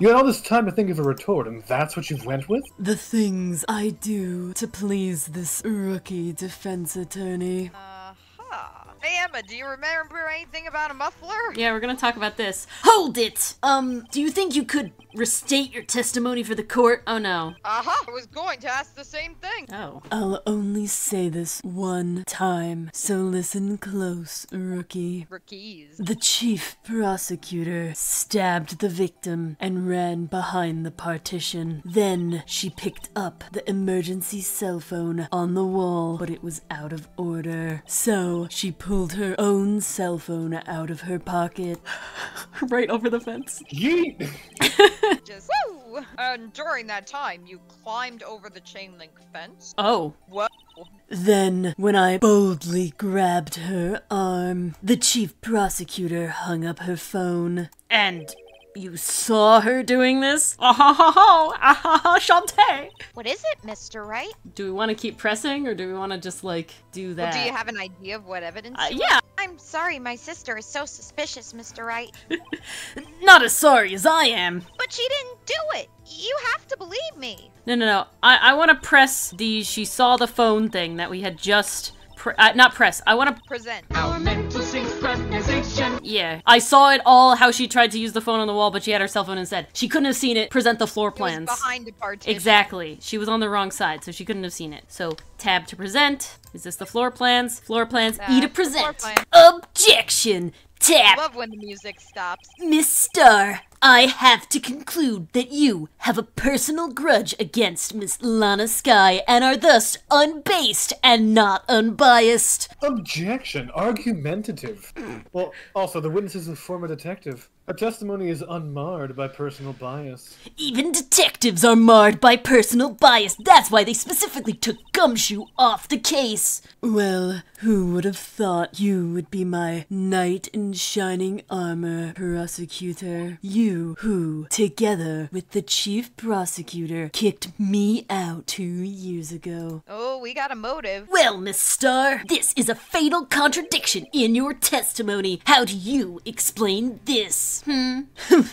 You had all this time to think of a retort, and that's what you went with? The things I do to please this rookie defense attorney. Hey Emma, do you remember anything about a muffler? Yeah, we're gonna talk about this. Hold it! Do you think you could restate your testimony for the court? Oh no. I was going to ask the same thing. Oh. I'll only say this one time, so listen close, rookie. Rookies. The chief prosecutor stabbed the victim and ran behind the partition. Then she picked up the emergency cell phone on the wall, but it was out of order. So she pulled her own cell phone out of her pocket. Right over the fence. Yeet! Just woo! And during that time, you climbed over the chain link fence. Oh. Whoa. Then, when I boldly grabbed her arm, the chief prosecutor hung up her phone. And you saw her doing this? Shantae! What is it, Mr. Wright? Do we want to keep pressing, or do we want to just, like, do that? Well, do you have an idea of what evidence? Yeah. I'm sorry, my sister is so suspicious, Mr. Wright. Not as sorry as I am. But she didn't do it. You have to believe me. No. I want to press the she saw the phone thing that we had just... not press. I want to present our mental synchronization. Yeah. I saw it all, how she tried to use the phone on the wall, but she had her cell phone instead. She couldn't have seen it. Present the floor plans. It was behind the partition. Exactly. She was on the wrong side, so she couldn't have seen it. So, tab to present. Is this the floor plans? Floor plans. E to present. Objection! Tap! I love when the music stops. Miss Starr, I have to conclude that you have a personal grudge against Miss Lana Skye and are thus unbased and not unbiased. Objection. Argumentative. Well, also, the witness is a former detective. Her testimony is unmarred by personal bias. Even detectives are marred by personal bias. That's why they specifically took Gumshoe off the case. Well, who would have thought you would be my knight in shining armor, prosecutor? You who, together with the chief prosecutor, kicked me out 2 years ago. Oh, we got a motive. Well, Miss Starr, this is a fatal contradiction in your testimony. How do you explain this?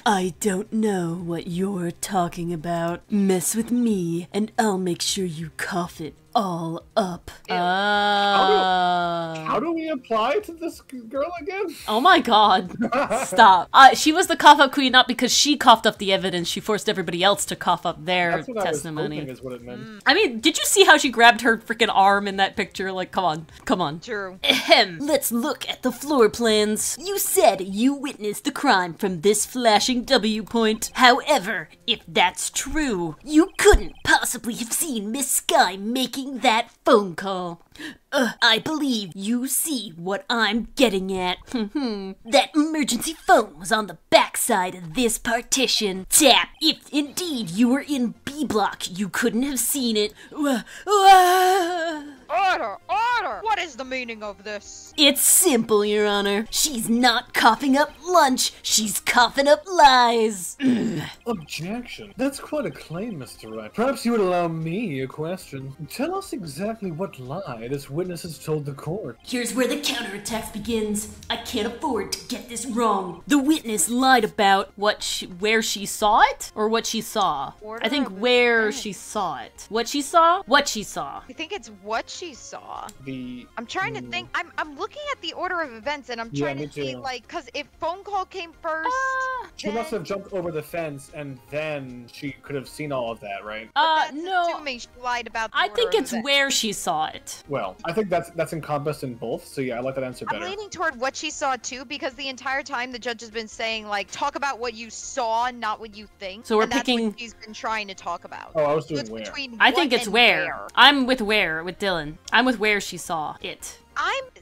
I don't know what you're talking about. Mess with me, and I'll make sure you cough it all up. How do we apply to this girl again? Oh my god. Stop. She was the cough-up queen not because she coughed up the evidence, she forced everybody else to cough up their testimony. I was hoping is what it meant. I mean, did you see how she grabbed her freaking arm in that picture? Like, come on. Come on. True. Ahem. Let's look at the floor plans. You said you witnessed the crime from this flashing W point. However, if that's true, you couldn't possibly have seen Miss Skye making that phone call. I believe you see what I'm getting at. That emergency phone was on the backside of this partition. Tap. If indeed you were in B block, you couldn't have seen it. Order! Order! What is the meaning of this? It's simple, Your Honor. She's not coughing up lunch. She's coughing up lies. Objection. That's quite a claim, Mr. Wright. Perhaps you would allow me a question. Tell us exactly what lie this witness has told the court. Here's where the counterattack begins. I can't afford to get this wrong. The witness lied about where she saw it, or what she saw. I think where she saw it. What she saw? What she saw. I think it's what she saw. The... I'm trying to think. I'm looking at the order of events, and I'm trying to see, like, because if phone call came first, she must have jumped over the fence, and then she could have seen all of that, right? No. Assuming she lied about the I think order of it's events. where she saw it. Well, I think that's encompassed in both, so yeah, I like that answer better. I'm leaning toward what she saw too, because the entire time the judge has been saying, like, talk about what you saw, not what you think. So we're and picking. That's what she's been trying to talk about. Oh, I was doing So where. I think it's where. I'm with where with Dylan. I'm with where she saw it.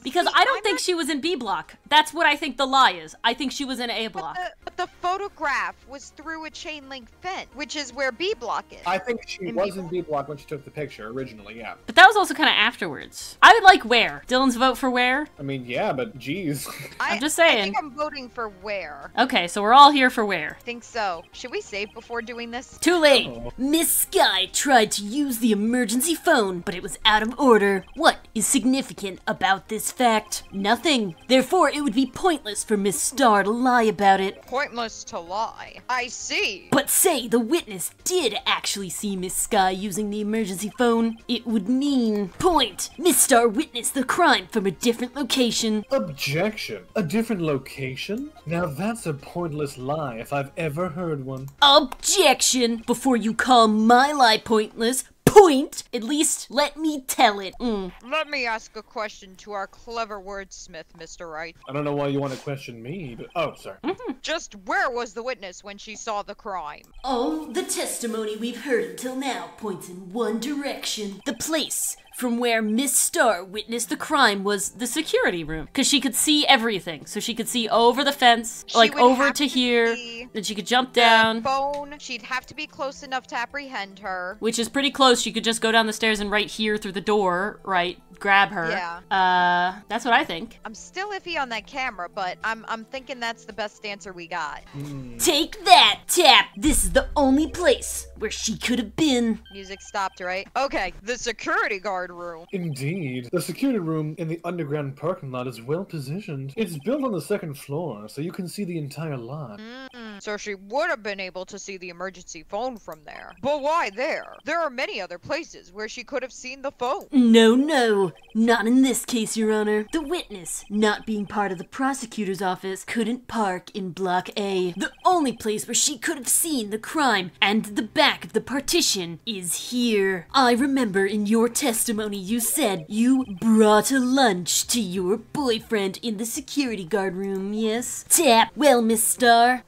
Because I don't think she was in B block. That's what I think the lie is. I think she was in A block. But the photograph was through a chain link fence, which is where B block is. I think she was in B block when she took the picture originally, yeah. But that was also kind of afterwards. I would like where. Dylan's vote for where? I mean, yeah, but geez. I'm just saying. I think I'm voting for where. Okay, so we're all here for where. I think so. Should we save before doing this? Too late. Miss Skye tried to use the emergency phone, but it was out of order. What is significant about this this fact? Nothing. Therefore, it would be pointless for Miss Starr to lie about it. Pointless to lie. I see. But say the witness did actually see Miss Sky using the emergency phone, it would mean, point, Miss Starr witnessed the crime from a different location. Objection. A different location? Now that's a pointless lie if I've ever heard one. Objection! Before you call my lie pointless, point! At least let me tell it. Let me ask a question to our clever wordsmith, Mr. Wright. I don't know why you want to question me, but oh, sorry. Just where was the witness when she saw the crime? All the testimony we've heard until now points in one direction. The place from where Miss Starr witnessed the crime was the security room. Because she could see everything. So she could see over the fence, like over to here. Then she could jump down. Phone. She'd have to be close enough to apprehend her. Which is pretty close. She could just go down the stairs and right here through the door, right? Grab her. Yeah. That's what I think. I'm still iffy on that camera, but I'm thinking that's the best answer we got. Take that, Tap! This is the only place where she could have been. Music stopped, right? Okay, the security guard room. Indeed. The security room in the underground parking lot is well positioned. It's built on the second floor, so you can see the entire lot. So she would have been able to see the emergency phone from there. But why there? There are many other places where she could have seen the phone. No. Not in this case, Your Honor. The witness, not being part of the prosecutor's office, couldn't park in Block A. The only place where she could have seen the crime and the back of the partition is here. I remember in your testimony you said you brought a lunch to your boyfriend in the security guard room, yes? Tap. Well, Miss Starr,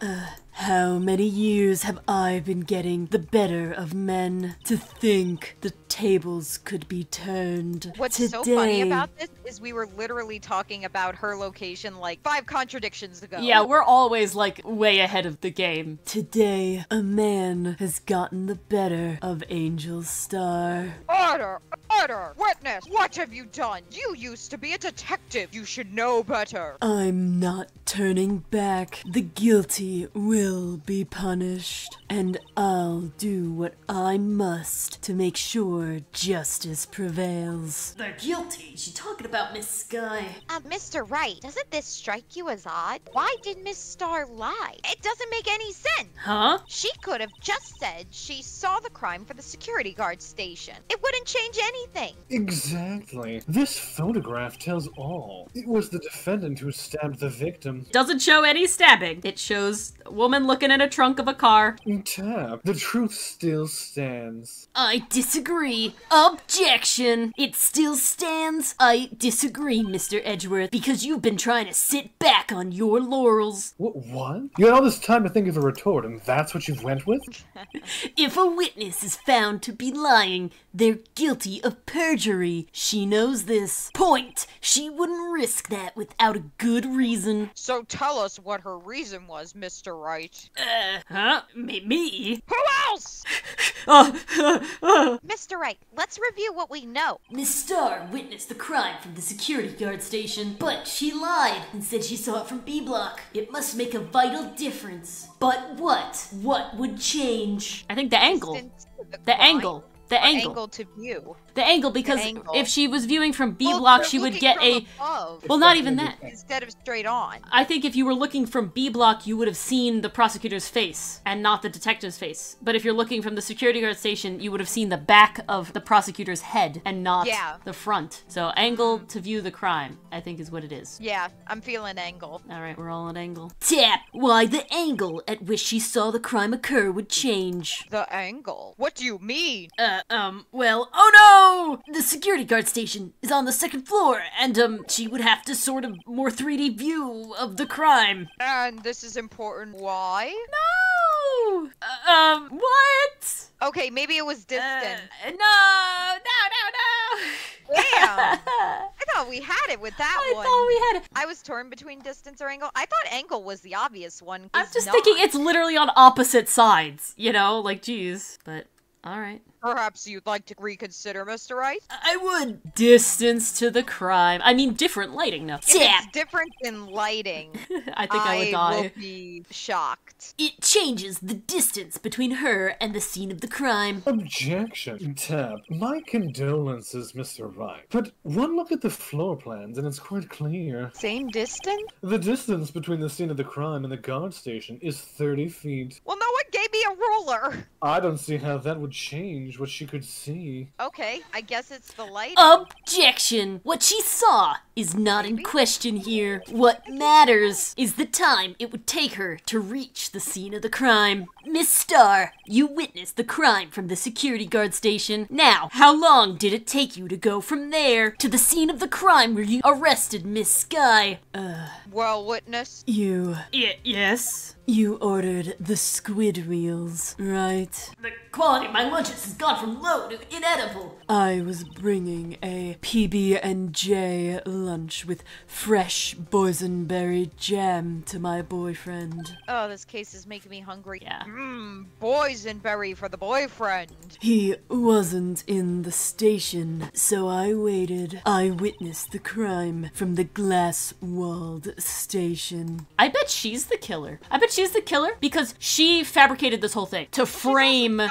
how many years have I been getting the better of men? To think the tables could be turned. What's today. so funny about this is we were literally talking about her location like 5 contradictions ago. Yeah, we're always like way ahead of the game. Today, a man has gotten the better of Angel Star. Order! Order! Witness! What have you done? You used to be a detective. You should know better. I'm not turning back. The guilty will be punished. And I'll do what I must to make sure justice prevails. The guilty? She talking about Miss Sky. Mr. Wright, doesn't this strike you as odd? Why did Miss Starr lie? It doesn't make any sense. Huh? She could have just said she saw the crime for the security guard station. It wouldn't change anything. Exactly. This photograph tells all. It was the defendant who stabbed the victim. Doesn't show any stabbing. It shows a woman looking in a trunk of a car. Tap. The truth still stands. I disagree. Objection! It still stands. I disagree, Mr. Edgeworth, because you've been trying to sit back on your laurels. What? You had all this time to think of a retort, and that's what you went with? If a witness is found to be lying, they're guilty of perjury. She knows this. Point. She wouldn't risk that without a good reason. So tell us what her reason was, Mr. Wright. Huh? Me? Who else? Mr. Wright, let's review what we know. Miss Starr witnessed the crime from the security guard station, but she lied and said she saw it from B Block. It must make a vital difference. But what? What would change? I think the angle. The angle. The angle to view. The angle, because if she was viewing from B Well, block, they're she would looking get from a... above Well, not even that. instead of straight on. I think if you were looking from B block, you would have seen the prosecutor's face and not the detective's face. But if you're looking from the security guard station, you would have seen the back of the prosecutor's head and not the front. So angle to view the crime, I think is what it is. Yeah, I'm feeling angle. All right, we're all on angle. Tap! Why the angle at which she saw the crime occur would change. The angle? What do you mean? Well, oh no! The security guard station is on the second floor, and, she would have to sort of more 3D view of the crime. And this is important. Why? No! What? Okay, maybe it was distant. No! Damn! I thought we had it with that one. I thought we had it. I was torn between distance or angle. I thought angle was the obvious one. I'm just thinking it's literally on opposite sides, you know? Like, geez. But, alright. perhaps you'd like to reconsider, Mr. Wright? I would. Distance to the crime. I mean, different lighting now. If it's different in lighting, I think I would die. will be shocked. It changes the distance between her and the scene of the crime. Objection. Tab. My condolences, Mr. Wright. But one look at the floor plans and it's quite clear. Same distance? The distance between the scene of the crime and the guard station is 30 feet. Well, no one gave me a ruler. I don't see how that would change what she could see. Okay, I guess it's the lighting. Objection! What she saw is not in question here. What matters is the time it would take her to reach the scene of the crime. Miss Starr, you witnessed the crime from the security guard station. Now, how long did it take you to go from there to the scene of the crime where you arrested Miss Sky? Well, witness. Yes? You ordered the squid wheels, right? The quality of my lunches has gone from low to inedible. I was bringing a PB&J lunch with fresh boysenberry jam to my boyfriend. Oh, this case is making me hungry. Yeah. Boysenberry for the boyfriend. He wasn't in the station, so I waited. I witnessed the crime from the glass-walled station. I bet she's the killer. I bet she's the killer because she fabricated this whole thing to frame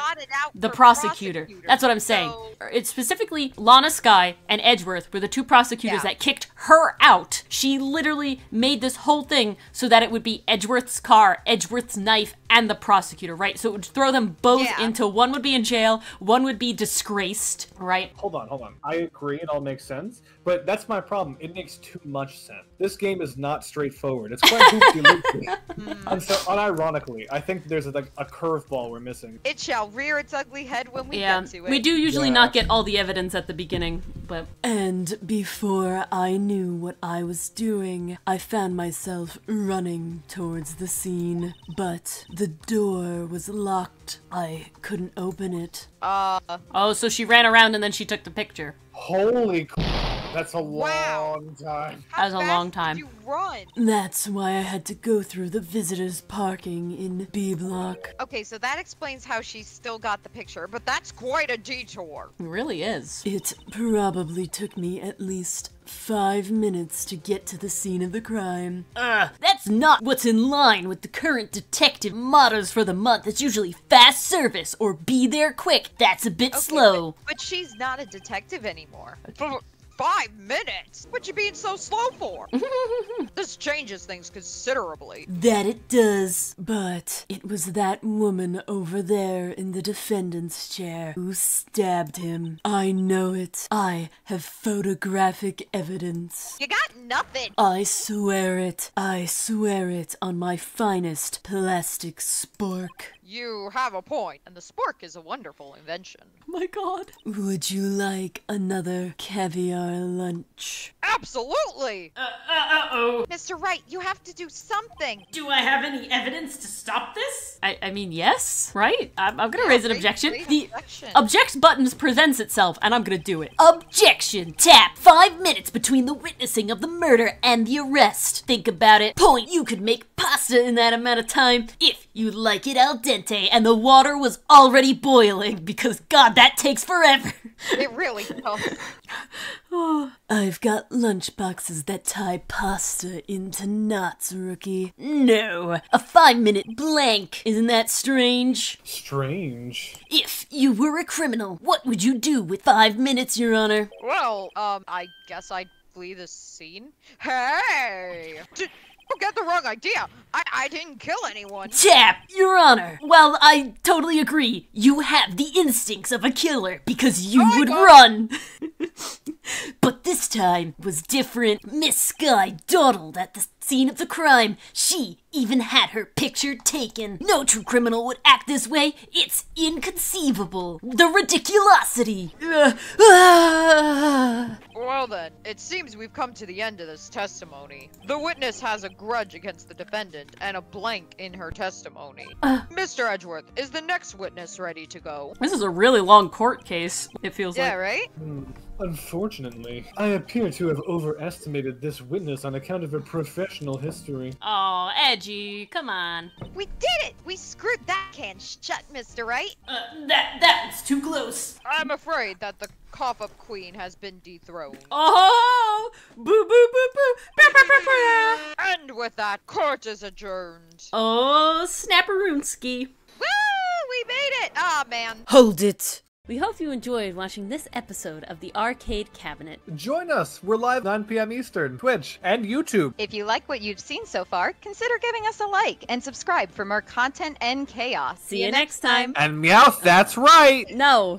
the prosecutor. That's what I'm saying. It's specifically Lana Skye and Edgeworth were the two prosecutors that kicked her out. She literally made this whole thing so that it would be Edgeworth's car, Edgeworth's knife, and the prosecutor, right? So it would throw them both into one would be in jail, one would be disgraced, right? Hold on. I agree, it all makes sense, but that's my problem. It makes too much sense. This game is not straightforward. It's quite hoopty-loopty. And so, unironically, I think there's a curveball we're missing. It shall rear its ugly head when we get to it. We do usually not get all the evidence at the beginning, but... And before I knew what I was doing, I found myself running towards the scene, but the door was locked. I couldn't open it. Oh, so she ran around and then she took the picture. Holy that's a long time. That was a long time. Did you run? That's why I had to go through the visitors' parking in B block. Okay, so that explains how she still got the picture, but that's quite a detour. It really is. It probably took me at least 5 minutes to get to the scene of the crime. That's not what's in line with the current detective mottos for the month. It's usually fast service or be there quick. That's a bit slow. But she's not a detective anymore. 5 minutes? What you being so slow for? This changes things considerably. That it does. But it was that woman over there in the defendant's chair who stabbed him. I know it. I have photographic evidence. You got nothing. I swear it. I swear it on my finest plastic spork. You have a point, and the spork is a wonderful invention. Oh my god. Would you like another caviar lunch? Absolutely! Uh-oh. Mr. Wright, you have to do something. Do I have any evidence to stop this? I mean, yes, right? I'm gonna raise an objection. The object button presents itself, and I'm gonna do it. Objection! Tap! 5 minutes between the witnessing of the murder and the arrest. Think about it. Point, you could make pasta in that amount of time if you like it al dente and the water was already boiling, because god, that takes forever. It really does. I've got lunchboxes that tie pasta into knots, rookie. No, a 5-minute blank. Isn't that strange? Strange. If you were a criminal, what would you do with 5 minutes, Your Honor? Well, I guess I'd flee the scene. Hey! Don't get the wrong idea. I didn't kill anyone. Tap, Your Honor. Well, I totally agree. You have the instincts of a killer because you would run. But this time was different. Miss Skye dawdled at the scene of the crime. She even had her picture taken. No true criminal would act this way. It's inconceivable. The ridiculosity. Well then, it seems we've come to the end of this testimony. The witness has a grudge against the defendant and a blank in her testimony. Mr. Edgeworth, is the next witness ready to go? This is a really long court case, it feels like. Yeah, right? Unfortunately, I appear to have overestimated this witness on account of her professional national history. Oh, edgy. Come on. We did it! We screwed that can shut, Mr. Wright. That's too close. I'm afraid that the cough-up queen has been dethroned. Oh, boo boo boo boo. Bah, bah, bah, bah. And with that, court is adjourned. Oh, snapperoonski. Woo! We made it! Ah, man. Hold it. We hope you enjoyed watching this episode of the Arcade Cabinet. Join us. We're live 9 p.m. Eastern, Twitch, and YouTube. If you like what you've seen so far, consider giving us a like and subscribe for more content and chaos. See you next time. And Meowth, that's right! No.